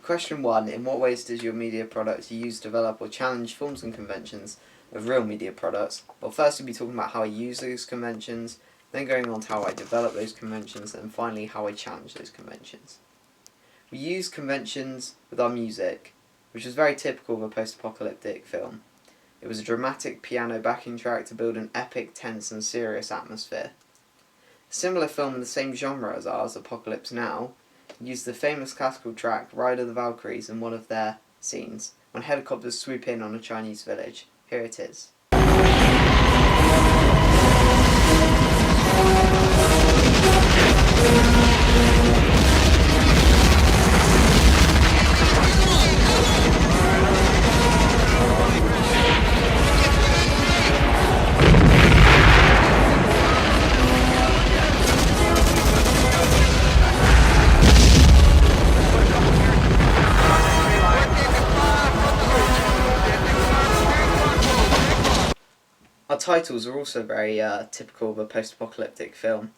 Question 1. In what ways does your media product use, develop or challenge forms and conventions of real media products? Well, first we'll be talking about how I use those conventions, then going on to how I develop those conventions, and finally how I challenge those conventions. We use conventions with our music, which is very typical of a post-apocalyptic film. It was a dramatic piano backing track to build an epic, tense and serious atmosphere. A similar film in the same genre as ours, Apocalypse Now, used the famous classical track Ride of the Valkyries in one of their scenes, when helicopters swoop in on a Chinese village. Here it is. Our titles are also very typical of a post-apocalyptic film,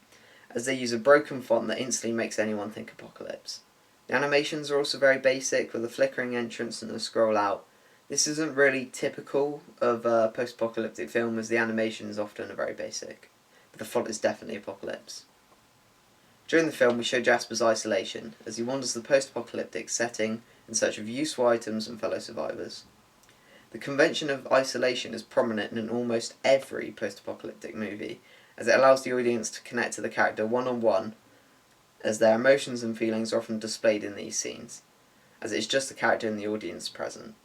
as they use a broken font that instantly makes anyone think apocalypse. The animations are also very basic, with a flickering entrance and a scroll out. This isn't really typical of a post-apocalyptic film, as the animations often are very basic, but the font is definitely apocalypse. During the film we show Jasper's isolation, as he wanders the post-apocalyptic setting in search of useful items and fellow survivors. The convention of isolation is prominent in almost every post-apocalyptic movie, as it allows the audience to connect to the character one-on-one, as their emotions and feelings are often displayed in these scenes, as it's just the character and the audience present.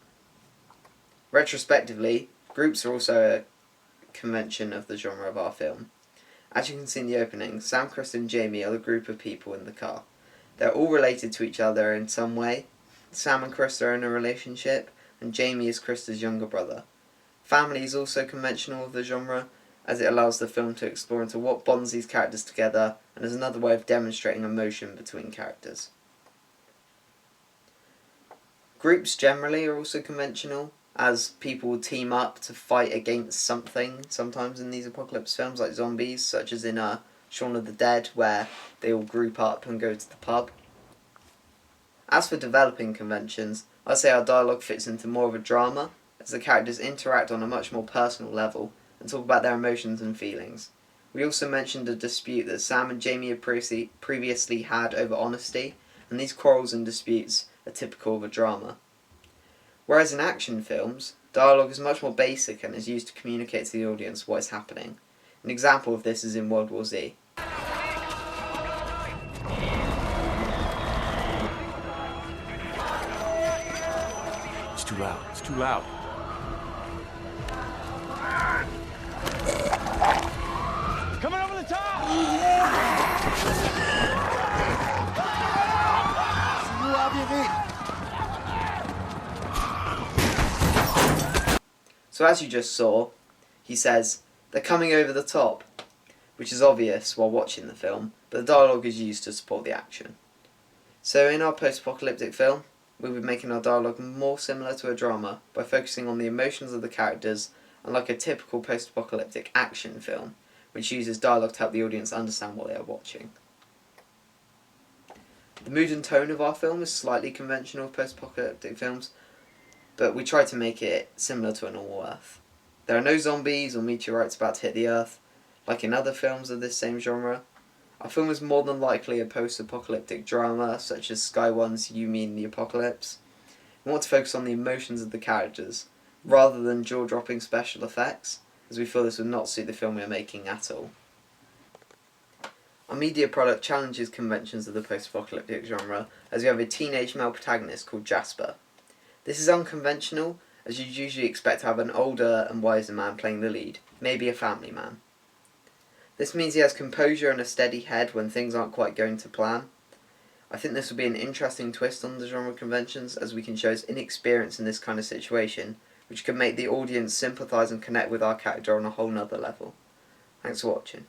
Retrospectively, groups are also a convention of the genre of our film. As you can see in the opening, Sam, Chris and Jamie are the group of people in the car. They're all related to each other in some way. Sam and Chris are in a relationship, and Jamie is Krista's younger brother. Family is also conventional of the genre, as it allows the film to explore into what bonds these characters together, and is another way of demonstrating emotion between characters. Groups generally are also conventional, as people will team up to fight against something, sometimes in these apocalypse films, like zombies, such as in Shaun of the Dead, where they all group up and go to the pub. As for developing conventions, I'd say our dialogue fits into more of a drama, as the characters interact on a much more personal level and talk about their emotions and feelings. We also mentioned a dispute that Sam and Jamie had previously had over honesty, and these quarrels and disputes are typical of a drama. Whereas in action films, dialogue is much more basic and is used to communicate to the audience what is happening. An example of this is in World War Z. It's too loud. It's too loud. Coming over the top! So as you just saw, he says, "They're coming over the top," which is obvious while watching the film, but the dialogue is used to support the action. So in our post-apocalyptic film, we'll be making our dialogue more similar to a drama by focusing on the emotions of the characters, unlike a typical post-apocalyptic action film, which uses dialogue to help the audience understand what they are watching. The mood and tone of our film is slightly conventional of post-apocalyptic films, but we try to make it similar to a normal Earth. There are no zombies or meteorites about to hit the Earth, like in other films of this same genre. Our film is more than likely a post-apocalyptic drama, such as Sky One's You Mean the Apocalypse. We want to focus on the emotions of the characters, rather than jaw-dropping special effects, as we feel this would not suit the film we are making at all. Our media product challenges conventions of the post-apocalyptic genre, as we have a teenage male protagonist called Jasper. This is unconventional, as you'd usually expect to have an older and wiser man playing the lead, maybe a family man. This means he has composure and a steady head when things aren't quite going to plan. I think this will be an interesting twist on the genre conventions, as we can show his inexperience in this kind of situation, which can make the audience sympathise and connect with our character on a whole nother level. Thanks for watching.